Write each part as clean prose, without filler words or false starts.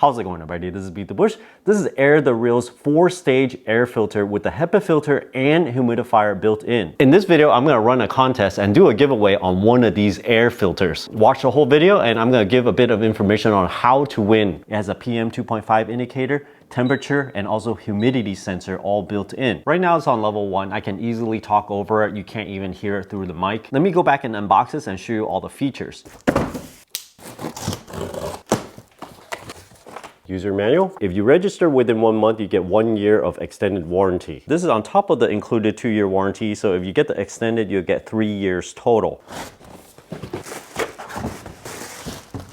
How's it going, everybody? This is Beat the Bush. This is Airthereal's 4-stage air filter with the HEPA filter and humidifier built in. In this video, I'm gonna run a contest and do a giveaway on one of these air filters. Watch the whole video and I'm gonna give a bit of information on how to win. It has a PM 2.5 indicator, temperature, and also humidity sensor all built in. Right now it's on level 1. I can easily talk over it. You can't even hear it through the mic. Let me go back and unbox this and show you all the features. User manual. If you register within 1 month, you get 1 year of extended warranty. This is on top of the included 2-year warranty, so if you get the extended, you'll get 3 years total.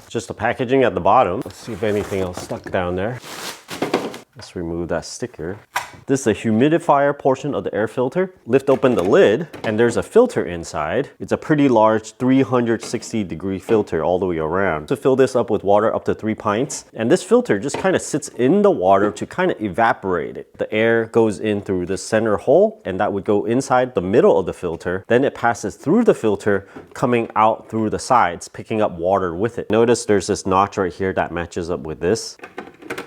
Just the packaging at the bottom. Let's see if anything else stuck down there. Let's remove that sticker. This is the humidifier portion of the air filter. Lift open the lid and there's a filter inside. It's a pretty large 360-degree filter all the way around. To fill this up with water up to 3 pints. And this filter just kind of sits in the water to kind of evaporate it. The air goes in through the center hole and that would go inside the middle of the filter. Then it passes through the filter, coming out through the sides, picking up water with it. Notice there's this notch right here that matches up with this.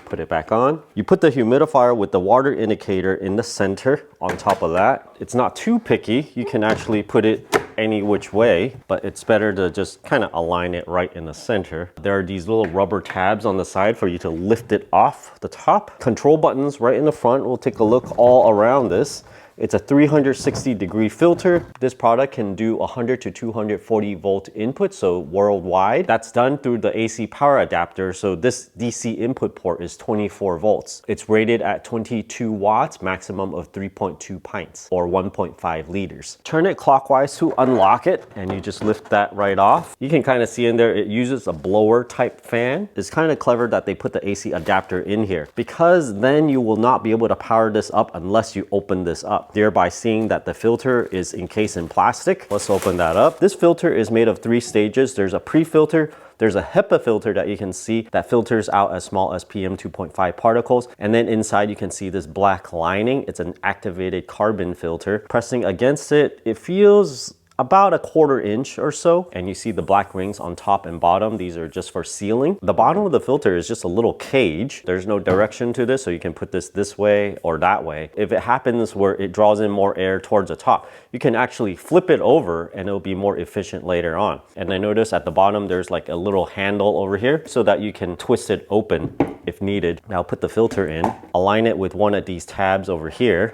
Put it back on. You put the humidifier with the water indicator in the center on top of that. It's not too picky. You can actually put it any which way, but it's better to just kind of align it right in the center. There are these little rubber tabs on the side for you to lift it off the top. Control buttons right in the front. We'll take a look all around this. It's a 360-degree filter. This product can do 100 to 240 volt input, so worldwide. That's done through the AC power adapter, so this DC input port is 24 volts. It's rated at 22 watts, maximum of 3.2 pints, or 1.5 liters. Turn it clockwise to unlock it, and you just lift that right off. You can kind of see in there, it uses a blower type fan. It's kind of clever that they put the AC adapter in here, because then you will not be able to power this up unless you open this up, thereby seeing that the filter is encased in plastic. Let's open that up. This filter is made of 3 stages. There's a pre-filter, there's a HEPA filter that you can see that filters out as small as PM 2.5 particles. And then inside you can see this black lining. It's an activated carbon filter. Pressing against it, it feels about 1/4 inch or so, and you see the black rings on top and bottom. These are just for sealing. The bottom of the filter is just a little cage. There's no direction to this, so you can put this way or that way. If it happens where it draws in more air towards the top, you can actually flip it over and it'll be more efficient later on. And I notice at the bottom there's like a little handle over here so that you can twist it open if needed. Now put the filter in, align it with one of these tabs over here.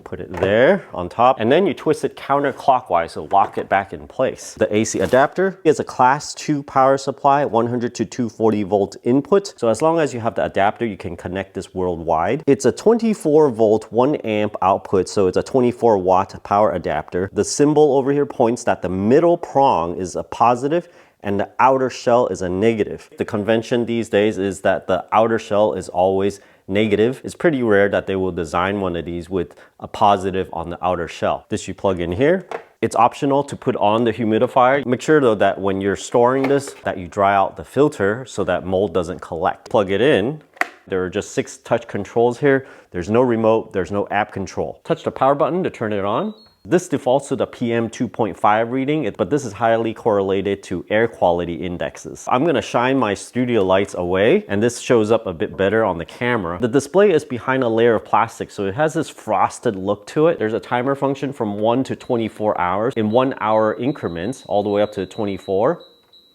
Put it there on top, and then you twist it counterclockwise to lock it back in place. The AC adapter is a class 2 power supply, 100 to 240 volt input. So as long as you have the adapter, you can connect this worldwide. It's a 24 volt, 1 amp output, so it's a 24 watt power adapter. The symbol over here points that the middle prong is a positive and the outer shell is a negative. The convention these days is that the outer shell is always negative. It's pretty rare that they will design one of these with a positive on the outer shell. This you plug in here. It's optional to put on the humidifier. Make sure though that when you're storing this, that you dry out the filter so that mold doesn't collect. Plug it in. There are just 6 touch controls here. There's no remote, there's no app control. Touch the power button to turn it on. This defaults to the PM 2.5 reading, but this is highly correlated to air quality indexes. I'm gonna shine my studio lights away, and this shows up a bit better on the camera. The display is behind a layer of plastic, so it has this frosted look to it. There's a timer function from 1 to 24 hours in 1 hour increments, all the way up to 24.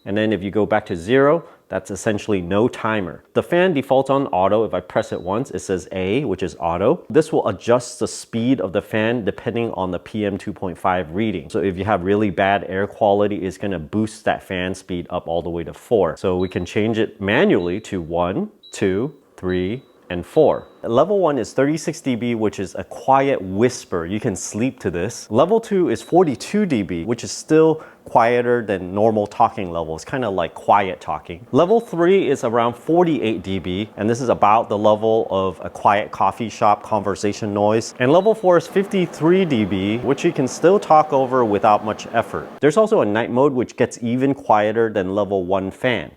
And then if you go back to 0, that's essentially no timer. The fan defaults on auto. If I press it once, it says A, which is auto. This will adjust the speed of the fan depending on the PM 2.5 reading. So if you have really bad air quality, it's gonna boost that fan speed up all the way to 4. So we can change it manually to 1, 2, 3, and 4. Level 1 is 36 dB, which is a quiet whisper. You can sleep to this. Level 2 is 42 dB, which is still quieter than normal talking levels, kind of like quiet talking. Level 3 is around 48 dB, and this is about the level of a quiet coffee shop conversation noise. And level 4 is 53 dB, which you can still talk over without much effort. There's also a night mode, which gets even quieter than level 1 fan.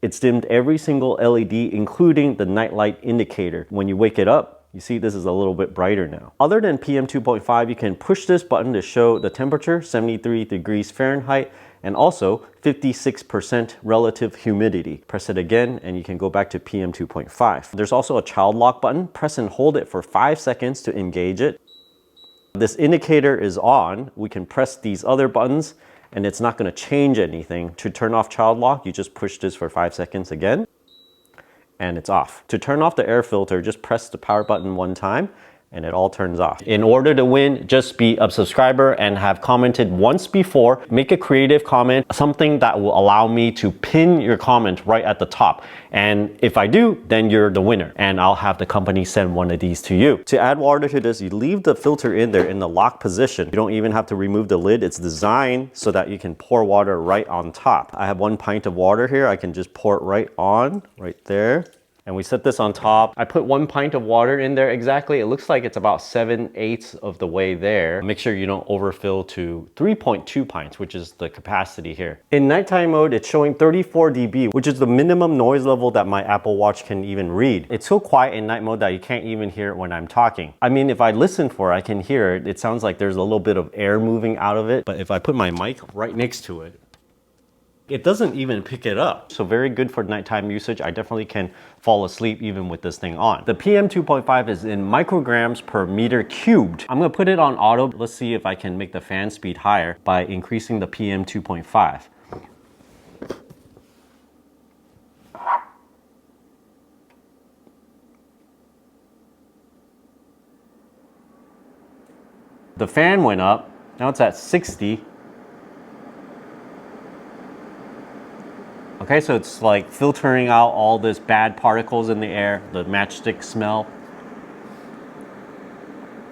It's dimmed every single LED, including the nightlight indicator. When you wake it up, You see this is a little bit brighter now. Other than PM 2.5, you can push this button to show the temperature, 73 degrees Fahrenheit, and also 56% relative humidity. Press it again and you can go back to PM 2.5. There's also a child lock button. Press and hold it for 5 seconds to engage it. This indicator is on. We can press these other buttons and it's not going to change anything. To turn off child lock, you just push this for 5 seconds again and it's off. To turn off the air filter, just press the power button one time and it all turns off. In order to win, just be a subscriber and have commented once before. Make a creative comment, something that will allow me to pin your comment right at the top. And if I do, then you're the winner and I'll have the company send one of these to you. To add water to this, you leave the filter in there in the lock position. You don't even have to remove the lid. It's designed so that you can pour water right on top. I have 1 pint of water here. I can just pour it right on, right there. And we set this on top. I put 1 pint of water in there exactly. It looks like it's about 7/8 of the way there. Make sure you don't overfill to 3.2 pints, which is the capacity here. In nighttime mode, it's showing 34 dB, which is the minimum noise level that my Apple Watch can even read. It's so quiet in night mode that you can't even hear it when I'm talking. I mean, if I listen for it, I can hear it. It sounds like there's a little bit of air moving out of it. But if I put my mic right next to it, it doesn't even pick it up. So very good for nighttime usage. I definitely can fall asleep even with this thing on. The PM 2.5 is in micrograms per meter cubed. I'm gonna put it on auto. Let's see if I can make the fan speed higher by increasing the PM 2.5. The fan went up. Now it's at 60. Okay, so it's like filtering out all this bad particles in the air, the matchstick smell.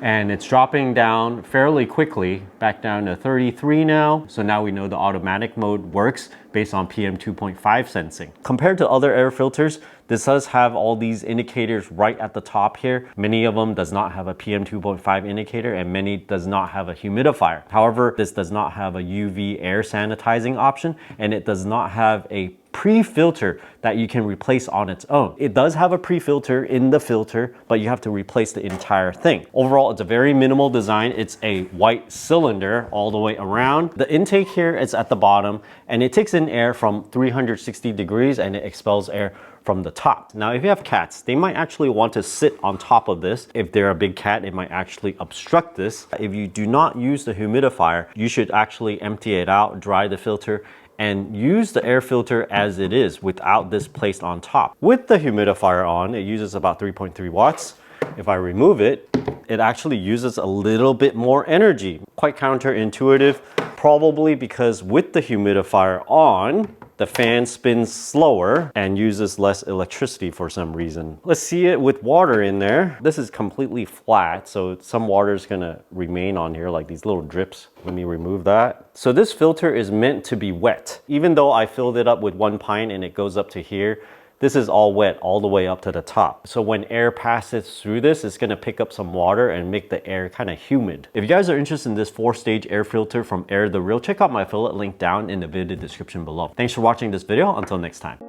And it's dropping down fairly quickly, back down to 33 now. So now we know the automatic mode works based on PM 2.5 sensing. Compared to other air filters, this does have all these indicators right at the top here. Many of them does not have a PM 2.5 indicator and many does not have a humidifier. However, this does not have a UV air sanitizing option and it does not have a pre-filter that you can replace on its own. It does have a pre-filter in the filter, but you have to replace the entire thing. Overall, it's a very minimal design. It's a white cylinder all the way around. The intake here is at the bottom and it takes in air from 360 degrees and it expels air from the top. Now, if you have cats, they might actually want to sit on top of this. If they're a big cat, it might actually obstruct this. If you do not use the humidifier, you should actually empty it out, dry the filter, and use the air filter as it is without this placed on top. With the humidifier on, it uses about 3.3 watts. If I remove it, it actually uses a little bit more energy. Quite counterintuitive, probably because with the humidifier on, the fan spins slower and uses less electricity for some reason. Let's see it with water in there. This is completely flat, so some water is gonna remain on here, like these little drips. Let me remove that. So this filter is meant to be wet. Even though I filled it up with 1 pint and it goes up to here, this is all wet all the way up to the top. So when air passes through this, it's gonna pick up some water and make the air kind of humid. If you guys are interested in this 4-stage air filter from Airthereal, check out my affiliate link down in the video description below. Thanks for watching this video. Until next time.